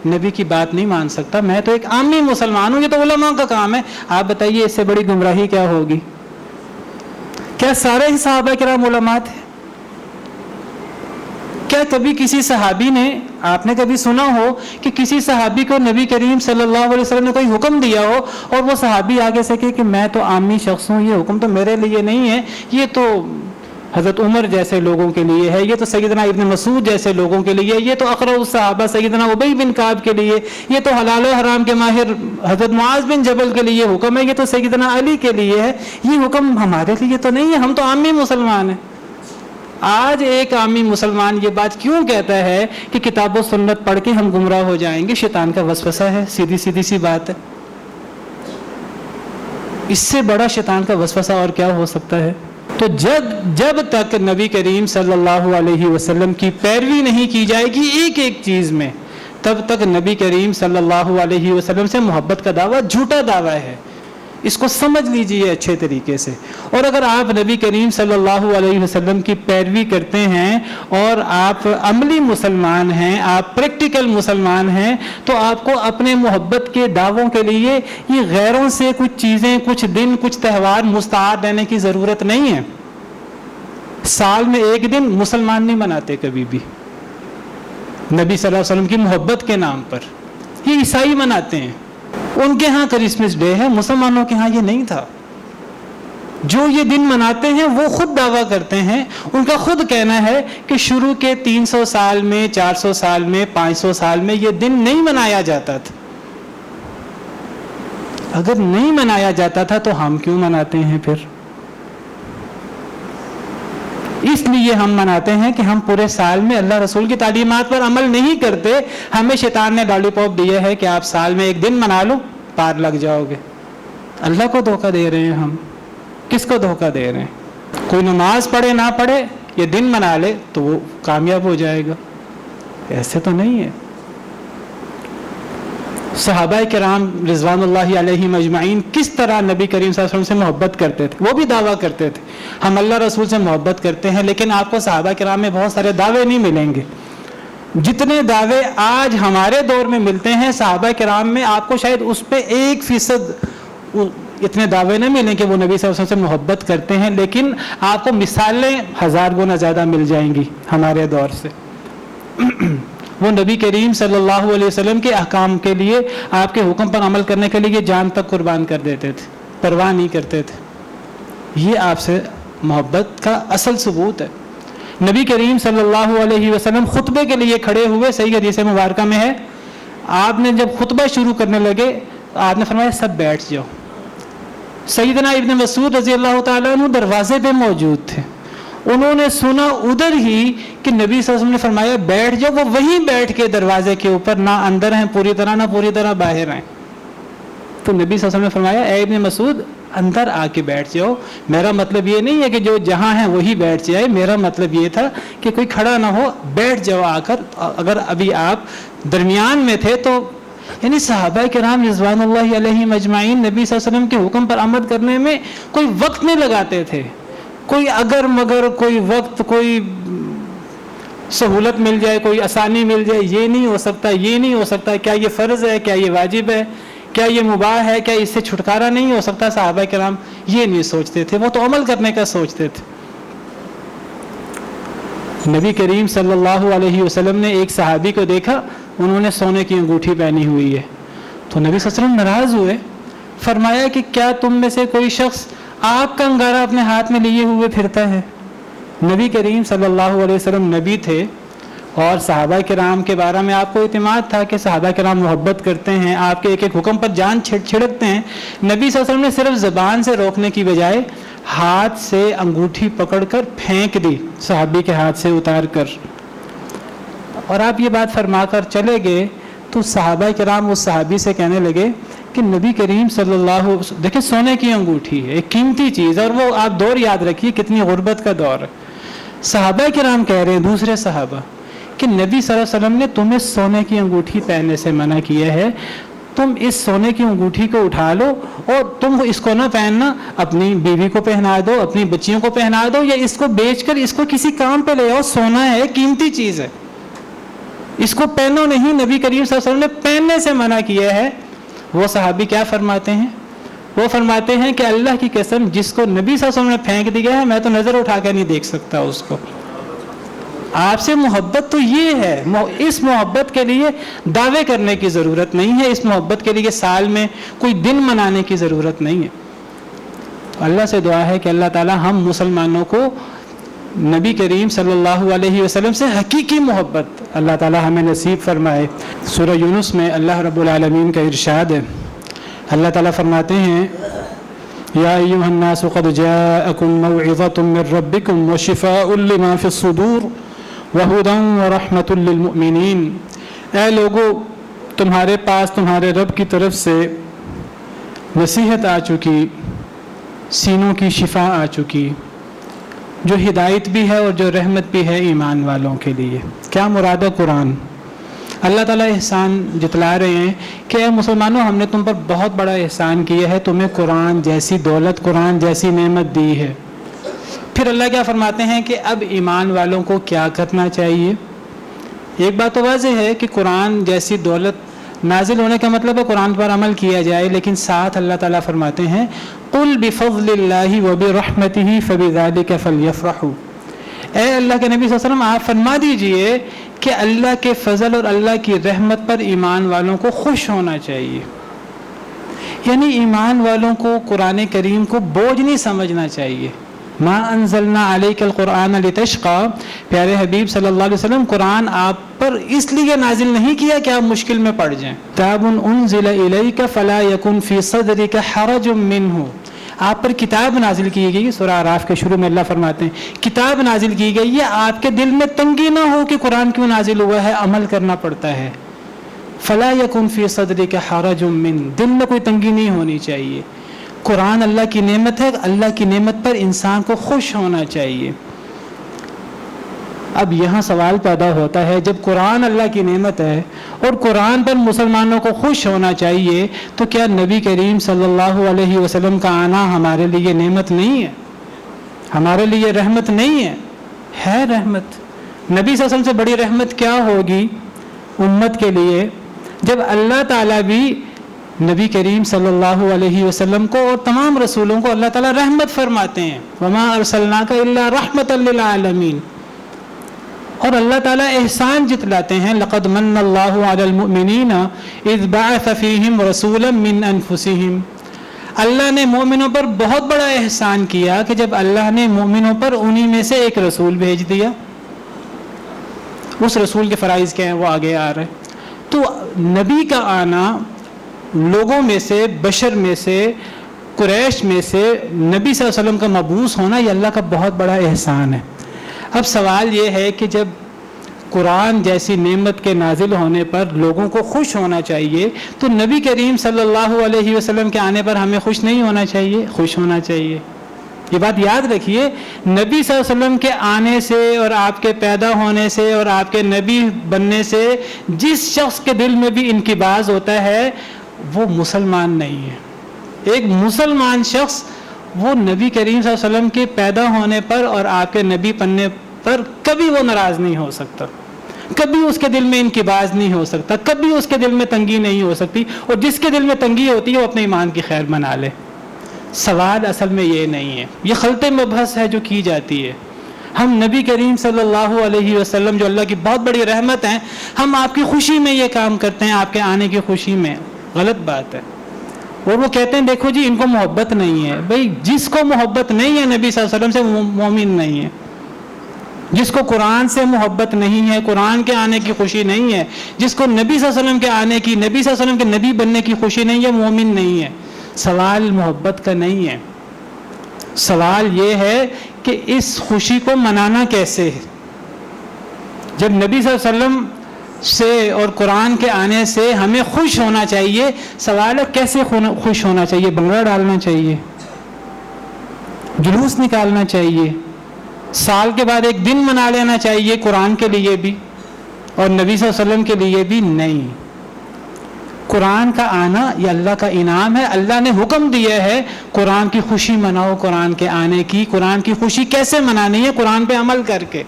نبی کی بات نہیں مان سکتا، میں تو ایک عامی مسلمان ہوں، یہ تو علماء کا کام ہے. آپ بتائیے اس سے بڑی گمراہی کیا ہوگی؟ کیا سارے صحابہ کرام علماء تھے؟ کیا کبھی کسی صحابی نے، آپ نے کبھی سنا ہو کہ کسی صحابی کو نبی کریم صلی اللہ علیہ وسلم نے کوئی حکم دیا ہو اور وہ صحابی آگے سے کہ میں تو عامی شخص ہوں، یہ حکم تو میرے لیے نہیں ہے، یہ تو حضرت عمر جیسے لوگوں کے لیے ہے، یہ تو سیدنا ابن مسعود جیسے لوگوں کے لیے، یہ تو اقرأ الصحابہ سیدنا ابی بن کعب کے لیے، یہ تو حلال و حرام کے ماہر حضرت معاذ بن جبل کے لیے حکم ہے، یہ تو سیدنا علی کے لیے ہے، یہ حکم ہمارے لیے تو نہیں ہے، ہم تو عامی مسلمان ہیں. آج ایک عامی مسلمان یہ بات کیوں کہتا ہے کہ کتاب و سنت پڑھ کے ہم گمراہ ہو جائیں گے؟ شیطان کا وسوسہ ہے، سیدھی سی بات ہے. اس سے بڑا شیطان کا وسوسہ اور کیا ہو سکتا ہے؟ تو جب تک نبی کریم صلی اللہ علیہ وسلم کی پیروی نہیں کی جائے گی ایک ایک چیز میں، تب تک نبی کریم صلی اللہ علیہ وسلم سے محبت کا دعویٰ جھوٹا دعویٰ ہے. اس کو سمجھ لیجئے اچھے طریقے سے. اور اگر آپ نبی کریم صلی اللہ علیہ وسلم کی پیروی کرتے ہیں اور آپ عملی مسلمان ہیں، آپ پریکٹیکل مسلمان ہیں، تو آپ کو اپنے محبت کے دعووں کے لیے یہ غیروں سے کچھ چیزیں، کچھ دن، کچھ تہوار مستعار لینے کی ضرورت نہیں ہے. سال میں ایک دن مسلمان نہیں مناتے کبھی بھی نبی صلی اللہ علیہ وسلم کی محبت کے نام پر. یہ عیسائی مناتے ہیں، ان کے ہاں کرسمس ڈے ہے، مسلمانوں کے ہاں یہ نہیں تھا. جو یہ دن مناتے ہیں وہ خود دعویٰ کرتے ہیں، ان کا خود کہنا ہے کہ شروع کے 300 سال میں، 400 سال میں، 500 سال میں یہ دن نہیں منایا جاتا تھا. اگر نہیں منایا جاتا تھا تو ہم کیوں مناتے ہیں پھر؟ اس لیے ہم مناتے ہیں کہ ہم پورے سال میں اللہ رسول کی تعلیمات پر عمل نہیں کرتے. ہمیں شیطان نے لالی پاپ دیا ہے کہ آپ سال میں ایک دن منا لو، پار لگ جاؤ گے. اللہ کو دھوکہ دے رہے ہیں ہم. کس کو دھوکہ دے رہے ہیں؟ کوئی نماز پڑھے نہ پڑھے یہ دن منا لے تو وہ کامیاب ہو جائے گا، ایسے تو نہیں ہے. صحابہ کرام رضوان اللہ علیہم اجمعین کس طرح نبی کریم صلی اللہ علیہ وسلم سے محبت کرتے تھے. وہ بھی دعویٰ کرتے تھے ہم اللہ رسول سے محبت کرتے ہیں، لیکن آپ کو صحابہ کرام میں بہت سارے دعوے نہیں ملیں گے. جتنے دعوے آج ہمارے دور میں ملتے ہیں صحابہ کرام میں آپ کو شاید اس پہ 1% اتنے دعوے نہ ملیں کہ وہ نبی صلی اللہ علیہ وسلم سے محبت کرتے ہیں، لیکن آپ کو مثالیں 1000 گنا زیادہ مل جائیں گی ہمارے دور سے. وہ نبی کریم صلی اللہ علیہ وسلم کے احکام کے لیے، آپ کے حکم پر عمل کرنے کے لیے جان تک قربان کر دیتے تھے، پرواہ نہیں کرتے تھے. یہ آپ سے محبت کا اصل ثبوت ہے. نبی کریم صلی اللہ علیہ وسلم خطبے کے لیے کھڑے ہوئے، صحیح حدیث مبارکہ میں ہے، آپ نے جب خطبہ شروع کرنے لگے آپ نے فرمایا سب بیٹھ جاؤ. سیدنا ابن مسعود رضی اللہ تعالیٰ عنہ دروازے پہ موجود تھے، انہوں نے سنا ادھر ہی کہ نبی صلی اللہ علیہ وسلم نے فرمایا بیٹھ جاؤ. وہ وہیں بیٹھ کے دروازے کے اوپر، نہ اندر ہیں پوری طرح نہ پوری طرح باہر ہیں. تو نبی صلی اللہ علیہ وسلم نے فرمایا اے ابن مسعود اندر آ کے بیٹھ جاؤ. میرا مطلب یہ نہیں ہے کہ جو جہاں ہیں وہی بیٹھ جائے، میرا مطلب یہ تھا کہ کوئی کھڑا نہ ہو، بیٹھ جاؤ آ کر. اگر ابھی آپ درمیان میں تھے تو یعنی صحابہ کرام رضوان اللہ علیہم اجمعین نبی صلی اللہ علیہ وسلم کے حکم پر عمل کرنے میں کوئی وقت نہیں لگاتے تھے. کوئی اگر مگر کوئی وقت، کوئی سہولت مل جائے، کوئی آسانی مل جائے، یہ نہیں ہو سکتا، یہ نہیں ہو سکتا، کیا یہ فرض ہے، کیا یہ واجب ہے، کیا یہ مباح ہے، کیا اس سے چھٹکارا نہیں ہو سکتا. صحابہ کرام یہ نہیں سوچتے تھے، وہ تو عمل کرنے کا سوچتے تھے. نبی کریم صلی اللہ علیہ وسلم نے ایک صحابی کو دیکھا، انہوں نے سونے کی انگوٹھی پہنی ہوئی ہے. تو نبی صلی اللہ علیہ وسلم ناراض ہوئے، فرمایا کہ کیا تم میں سے کوئی شخص آپ کا انگارہ اپنے ہاتھ میں لیے ہوئے پھرتا ہے؟ نبی کریم صلی اللہ علیہ وسلم نبی تھے اور صحابہ کرام کے بارے میں آپ کو اعتماد تھا کہ صحابہ کرام محبت کرتے ہیں، آپ کے ایک ایک حکم پر جان چھڑکتے ہیں. نبی صلی اللہ علیہ وسلم نے صرف زبان سے روکنے کی بجائے ہاتھ سے انگوٹھی پکڑ کر پھینک دی، صحابی کے ہاتھ سے اتار کر. اور آپ یہ بات فرما کر چلے گئے تو صحابہ کرام اس صحابی سے کہنے لگے کہ نبی کریم صلی اللہ علیہ وسلم، دیکھیں سونے کی انگوٹھی ہے، ایک قیمتی چیز، اور وہ آپ دور یاد رکھیے کتنی غربت کا دور ہے. صحابہ کرام کہہ رہے ہیں دوسرے صحابہ کہ نبی صلی اللہ علیہ وسلم نے تمہیں سونے کی انگوٹھی پہننے سے منع کیا ہے، تم اس سونے کی انگوٹھی کو اٹھا لو اور تم اس کو نہ پہننا، اپنی بیوی کو پہنا دو، اپنی بچیوں کو پہنا دو، یا اس کو بیچ کر اس کو کسی کام پہ لے آؤ. سونا ہے، قیمتی چیز ہے، اس کو پہنو نہیں. نبی کریم صلی اللہ علیہ وسلم نے پہننے سے منع کیا ہے. وہ صحابی کیا فرماتے ہیں؟ وہ فرماتے ہیں کہ اللہ کی قسم جس کو نبی صلی اللہ علیہ وسلم نے پھینک دیا ہے میں تو نظر اٹھا کے نہیں دیکھ سکتا اس کو. آپ سے محبت تو یہ ہے، اس محبت کے لیے دعوے کرنے کی ضرورت نہیں ہے، اس محبت کے لیے سال میں کوئی دن منانے کی ضرورت نہیں ہے. اللہ سے دعا ہے کہ اللہ تعالی ہم مسلمانوں کو نبی کریم صلی اللہ علیہ وسلم سے حقیقی محبت اللہ تعالی ہمیں نصیب فرمائے. سورہ یونس میں اللہ رب العالمین کا ارشاد ہے، اللہ تعالیٰ فرماتے ہیں یا ایھا الناس قد جاءکم موعظۃ من ربکم وشفاء لما فی الصدور وہدی ورحمۃ للمؤمنین. اے لوگو تمہارے پاس تمہارے رب کی طرف سے نصیحت آ چکی، سینوں کی شفا آ چکی، جو ہدایت بھی ہے اور جو رحمت بھی ہے ایمان والوں کے لیے. کیا مراد ہے قرآن؟ اللہ تعالیٰ احسان جتلا رہے ہیں کہ اے مسلمانوں ہم نے تم پر بہت بڑا احسان کیا ہے، تمہیں قرآن جیسی دولت، قرآن جیسی نعمت دی ہے. پھر اللہ کیا فرماتے ہیں کہ اب ایمان والوں کو کیا کرنا چاہیے؟ ایک بات تو واضح ہے کہ قرآن جیسی دولت نازل ہونے کا مطلب ہے قرآن پر عمل کیا جائے، لیکن ساتھ اللہ تعالیٰ فرماتے ہیں قُلْ بِفَضْلِ اللَّهِ وَبِرَحْمَتِهِ فَبِذَلِكَ فَلْيَفْرَحُوا. اے اللہ کے نبی صلی اللہ علیہ وسلم آپ فرما دیجئے کہ اللہ کے فضل اور اللہ کی رحمت پر ایمان والوں کو خوش ہونا چاہیے. یعنی ایمان والوں کو قرآن کریم کو بوجھ نہیں سمجھنا چاہیے. ما انزلنا علیک القرآن لتشقى، پیارے حبیب صلی اللہ علیہ وسلم قرآن آپ پر اس لیے نازل نہیں کیا کہ آپ مشکل میں پڑ جائیں. کتاب انزل الیک فلا یکن فی صدرک حرج منہ، آپ پر کتاب نازل کی گئی. سورہ اعراف کے شروع میں اللہ فرماتے ہیں کتاب نازل کی گئی ہے، آپ کے دل میں تنگی نہ ہو کہ قرآن کیوں نازل ہوا ہے، عمل کرنا پڑتا ہے. فلا یکن فی صدرک حرج منہ، دل میں کوئی تنگی نہیں ہونی چاہیے. قرآن اللہ کی نعمت ہے، اللہ کی نعمت پر انسان کو خوش ہونا چاہیے. اب یہاں سوال پیدا ہوتا ہے جب قرآن اللہ کی نعمت ہے اور قرآن پر مسلمانوں کو خوش ہونا چاہیے تو کیا نبی کریم صلی اللہ علیہ وسلم کا آنا ہمارے لیے نعمت نہیں ہے، ہمارے لیے رحمت نہیں ہے؟ ہے رحمت. نبی صلی اللہ علیہ وسلم سے بڑی رحمت کیا ہوگی امت کے لیے جب اللہ تعالیٰ بھی نبی کریم صلی اللہ علیہ وسلم کو اور تمام رسولوں کو اللہ تعالیٰ رحمت فرماتے ہیں. وما ارسلناک الا رحمت للعالمین. اور اللہ تعالیٰ احسان جتلاتے ہیں لقد من اللہ علی المؤمنین اذ بعث فیہم رسولا من انفسہم. اللہ نے مومنوں پر بہت بڑا احسان کیا کہ جب اللہ نے مومنوں پر انہی میں سے ایک رسول بھیج دیا. اس رسول کے فرائض کیا ہیں وہ آگے آ رہے. تو نبی کا آنا لوگوں میں سے، بشر میں سے، قریش میں سے نبی صلی اللہ علیہ وسلم کا مبعوث ہونا یہ اللہ کا بہت بڑا احسان ہے. اب سوال یہ ہے کہ جب قرآن جیسی نعمت کے نازل ہونے پر لوگوں کو خوش ہونا چاہیے تو نبی کریم صلی اللہ علیہ وسلم کے آنے پر ہمیں خوش نہیں ہونا چاہیے؟ خوش ہونا چاہیے. یہ بات یاد رکھیے، نبی صلی اللہ علیہ وسلم کے آنے سے اور آپ کے پیدا ہونے سے اور آپ کے نبی بننے سے جس شخص کے دل میں بھی انقباض ہوتا ہے وہ مسلمان نہیں ہے. ایک مسلمان شخص وہ نبی کریم صلی اللہ علیہ وسلم کے پیدا ہونے پر اور آپ کے نبی بننے پر کبھی وہ ناراض نہیں ہو سکتا، کبھی اس کے دل میں انقباض نہیں ہو سکتا، کبھی اس کے دل میں تنگی نہیں ہو سکتی. اور جس کے دل میں تنگی ہوتی ہے وہ اپنے ایمان کی خیر بنا لے. سوال اصل میں یہ نہیں ہے، یہ خلط مبحث ہے جو کی جاتی ہے. ہم نبی کریم صلی اللہ علیہ وسلم جو اللہ کی بہت بڑی رحمت ہیں، ہم آپ کی خوشی میں یہ کام کرتے ہیں، آپ کے آنے کی خوشی میں. غلط بات ہے. اور وہ کہتے ہیں دیکھو جی ان کو محبت نہیں ہے. بھئی جس کو محبت نہیں ہے نبی صلی اللہ علیہ وسلم سے وہ مومن نہیں ہے. جس کو قرآن سے محبت نہیں ہے، قرآن کے آنے کی خوشی نہیں ہے، جس کو نبی صلی اللہ علیہ وسلم کے آنے کی، نبی صلی اللہ علیہ وسلم کے نبی بننے کی خوشی نہیں ہے، مومن نہیں ہے. سوال محبت کا نہیں ہے، سوال یہ ہے کہ اس خوشی کو منانا کیسے ہے. جب نبی صلی اللہ علیہ وسلم سے اور قرآن کے آنے سے ہمیں خوش ہونا چاہیے، سوال ہے کیسے خوش ہونا چاہیے؟ بنگڑا ڈالنا چاہیے، جلوس نکالنا چاہیے، سال کے بعد ایک دن منا لینا چاہیے قرآن کے لیے بھی اور نبی صلی اللہ علیہ وسلم کے لیے بھی نہیں. قرآن کا آنا یہ اللہ کا انعام ہے. اللہ نے حکم دیا ہے قرآن کی خوشی مناؤ. قرآن کے آنے کی، قرآن کی خوشی کیسے منانی ہے؟ قرآن پہ عمل کر کے.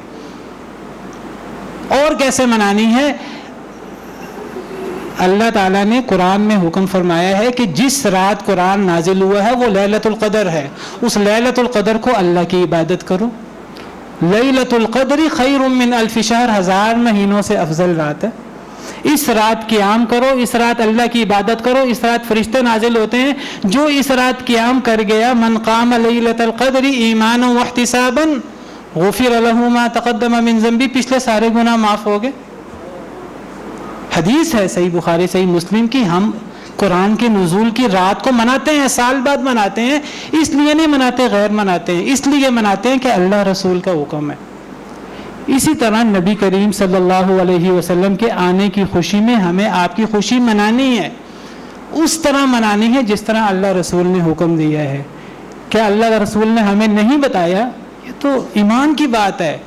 اور کیسے منانی ہے؟ اللہ تعالیٰ نے قرآن میں حکم فرمایا ہے کہ جس رات قرآن نازل ہوا ہے وہ لیلۃ القدر ہے. اس لیلۃ القدر کو اللہ کی عبادت کرو. لیلۃ القدر خیر من الف شہر، 1000 مہینوں سے افضل رات ہے. اس رات قیام کرو، اس رات اللہ کی عبادت کرو. اس رات فرشتے نازل ہوتے ہیں. جو اس رات قیام کر گیا، من قام لیلۃ القدر ایمانا واحتسابا غفر له ما تقدم من ذنبی، پچھلے سارے گناہ معاف ہو گئے. حدیث ہے صحیح بخاری صحیح مسلم کی. ہم قرآن کے نزول کی رات کو مناتے ہیں، سال بعد مناتے ہیں. اس لیے نہیں مناتے غیر مناتے ہیں، اس لیے مناتے ہیں کہ اللہ رسول کا حکم ہے. اسی طرح نبی کریم صلی اللہ علیہ وسلم کے آنے کی خوشی میں ہمیں آپ کی خوشی منانی ہے. اس طرح منانی ہے جس طرح اللہ رسول نے حکم دیا ہے. کیا اللہ رسول نے ہمیں نہیں بتایا؟ یہ تو ایمان کی بات ہے.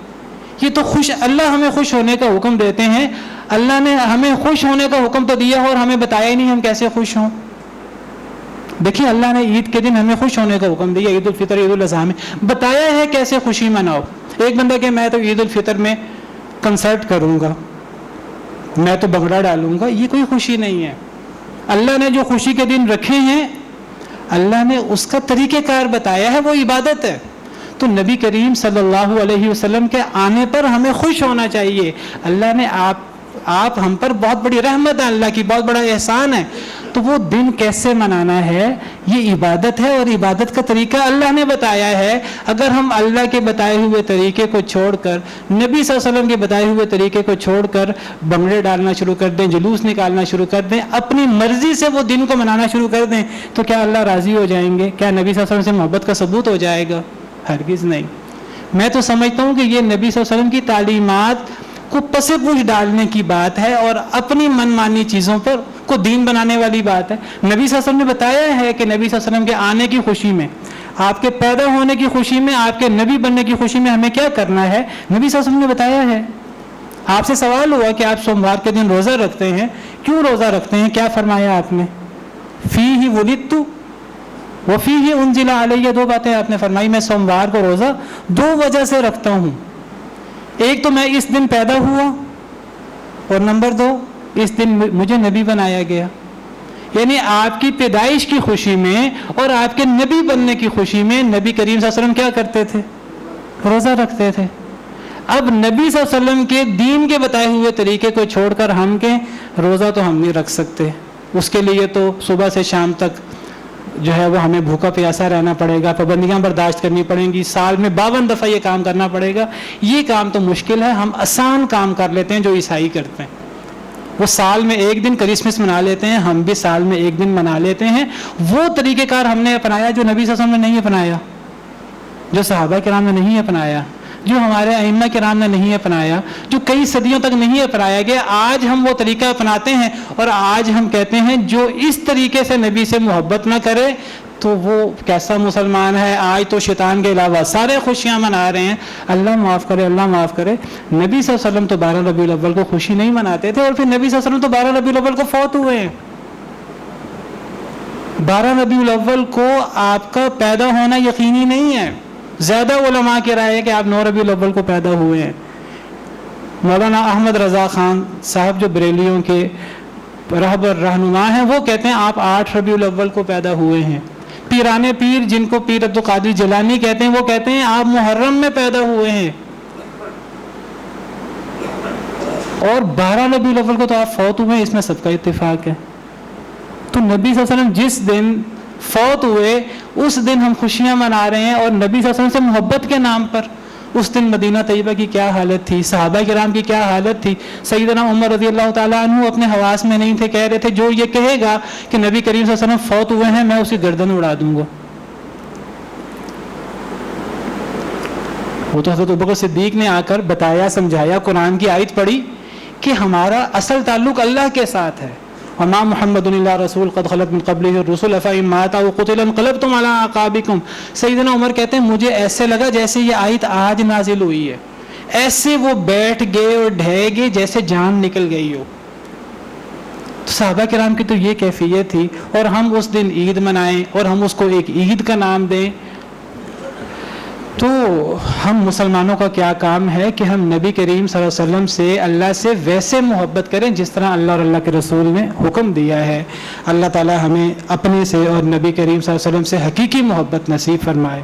یہ تو اللہ ہمیں خوش ہونے کا حکم دیتے ہیں. اللہ نے ہمیں خوش ہونے کا حکم تو دیا اور ہمیں بتایا ہی نہیں ہم کیسے خوش ہوں. دیکھیے اللہ نے عید کے دن ہمیں خوش ہونے کا حکم دیا، عید الفطر عید الاضحیٰ میں بتایا ہے کیسے خوشی مناؤ. ایک بندہ کہ میں تو عید الفطر میں کنسرٹ کروں گا، میں تو بگڑا ڈالوں گا، یہ کوئی خوشی نہیں ہے. اللہ نے جو خوشی کے دن رکھے ہیں اللہ نے اس کا طریقہ کار بتایا ہے، وہ عبادت ہے. تو نبی کریم صلی اللہ علیہ وسلم کے آنے پر ہمیں خوش ہونا چاہیے. اللہ نے آپ ہم پر بہت بڑی رحمت ہے، اللہ کی بہت بڑا احسان ہے. تو تو وہ دن کیسے منانا ہے؟ یہ عبادت ہے، اور عبادت کا طریقہ اللہ نے بتایا ہے۔ اگر ہم اللہ کے بتائے ہوئے طریقے کو چھوڑ کر، نبی صلی اللہ علیہ وسلم کے بتائے ہوئے طریقے کو چھوڑ کر بنگڑے ڈالنا شروع کر دیں، جلوس نکالنا شروع کر دیں، اپنی مرضی سے وہ دن کو منانا شروع کر دیں، تو کیا اللہ راضی ہو جائیں گے؟ کیا نبی صلی اللہ علیہ وسلم سے محبت کا ثبوت ہو جائے گا؟ ہرگز نہیں۔ میں تو سمجھتا ہوں کہ یہ نبی صلی اللہ علیہ وسلم کی تعلیمات کو پس پوچھ ڈالنے کی بات ہے، اور اپنی من مانی چیزوں پر کو دین بنانے والی بات ہے۔ نبی صلی اللہ علیہ وسلم نے بتایا ہے کہ نبی صلی اللہ علیہ وسلم کے آنے کی خوشی میں، آپ کے پیدا ہونے کی خوشی میں، آپ کے نبی بننے کی خوشی میں ہمیں کیا کرنا ہے، نبی صلی اللہ علیہ وسلم نے بتایا ہے۔ آپ سے سوال ہوا کہ آپ سوموار کے دن روزہ رکھتے ہیں، کیوں روزہ رکھتے ہیں؟ کیا فرمایا آپ نے؟ فیہ ولدت وفیہ انزل علیہ، دو باتیں آپ نے فرمائی۔ میں سوموار کو روزہ دو وجہ سے رکھتا ہوں، ایک تو میں اس دن پیدا ہوا، اور نمبر دو اس دن مجھے نبی بنایا گیا۔ یعنی آپ کی پیدائش کی خوشی میں اور آپ کے نبی بننے کی خوشی میں نبی کریم صلی اللہ علیہ وسلم کیا کرتے تھے؟ روزہ رکھتے تھے۔ اب نبی صلی اللہ علیہ وسلم کے دین کے بتائے ہوئے طریقے کو چھوڑ کر ہم کے روزہ تو ہم نہیں رکھ سکتے، اس کے لیے تو صبح سے شام تک جو ہے وہ ہمیں بھوکا پیاسا رہنا پڑے گا، پابندیاں برداشت کرنی پڑیں گی، سال میں 52 دفعہ یہ کام کرنا پڑے گا۔ یہ کام تو مشکل ہے، ہم آسان کام کر لیتے ہیں جو عیسائی کرتے ہیں۔ وہ سال میں ایک دن کرسمس منا لیتے ہیں، ہم بھی سال میں ایک دن منا لیتے ہیں۔ وہ طریقہ کار ہم نے اپنایا جو نبی صلی اللہ علیہ وسلم نے نہیں اپنایا، جو صحابہ کرام نے نہیں اپنایا، جو ہمارے ائمہ کرام نے نہیں اپنایا، جو کئی صدیوں تک نہیں اپنایا گیا۔ آج ہم وہ طریقہ اپناتے ہیں، اور آج ہم کہتے ہیں جو اس طریقے سے نبی سے محبت نہ کرے تو وہ کیسا مسلمان ہے۔ آج تو شیطان کے علاوہ سارے خوشیاں منا رہے ہیں۔ اللہ معاف کرے، اللہ معاف کرے۔ نبی صلی اللہ علیہ وسلم تو 12 ربیع الاول کو خوشی نہیں مناتے تھے، اور پھر نبی صلی اللہ علیہ وسلم تو 12 ربیع الاول کو فوت ہوئے ہیں۔ 12 ربیع الاول کو آپ کا پیدا ہونا یقینی نہیں ہے۔ زیادہ علماء کی رائے ہے کہ آپ 9 ربیع الاول کو پیدا ہوئے ہیں۔ مولانا احمد رضا خان صاحب جو بریلیوں کے رہبر رہنما ہیں، وہ کہتے ہیں آپ 8 ربیع الاول کو پیدا ہوئے ہیں۔ پیرانے پیر جن کو پیر عبد القادر جیلانی کہتے ہیں، وہ کہتے ہیں آپ محرم میں پیدا ہوئے ہیں، اور 12 ربیع الاول کو تو آپ فوت ہوئے ہیں، اس میں سب کا اتفاق ہے۔ تو نبی صلی اللہ علیہ وسلم جس دن فوت ہوئے اس دن ہم خوشیاں منا رہے ہیں، اور نبی صلی اللہ علیہ وسلم سے محبت کے نام پر اس دن مدینہ طیبہ کی کیا حالت تھی، صحابہ کرام کی کیا حالت تھی۔ سیدنا عمر رضی اللہ تعالیٰ عنہ اپنے حواس میں نہیں تھے، کہہ رہے تھے جو یہ کہے گا کہ نبی کریم صلی اللہ علیہ وسلم فوت ہوئے ہیں، میں اس کی گردن اڑا دوں گا۔ وہ تو حضرت ابوبکر صدیق نے آ کر بتایا، سمجھایا، قرآن کی آیت پڑھی کہ ہمارا اصل تعلق اللہ کے ساتھ ہے۔ وما محمد الا رسول قد خلت من قبله الرسل افإن مات او قتل انقلبتم على اعقابكم۔ سیدنا عمر کہتے ہیں مجھے ایسے لگا جیسے یہ آیت آج نازل ہوئی ہے، ایسے وہ بیٹھ گئے اور ڈھہ گئے جیسے جان نکل گئی ہو۔ تو صحابہ کرام کی تو یہ کیفیت تھی، اور ہم اس دن عید منائیں اور ہم اس کو ایک عید کا نام دیں، تو ہم مسلمانوں کا کیا کام ہے کہ ہم نبی کریم صلی اللہ علیہ وسلم سے، اللہ سے ویسے محبت کریں جس طرح اللہ اور اللہ کے رسول نے حکم دیا ہے۔ اللہ تعالی ہمیں اپنے سے اور نبی کریم صلی اللہ علیہ وسلم سے حقیقی محبت نصیب فرمائے۔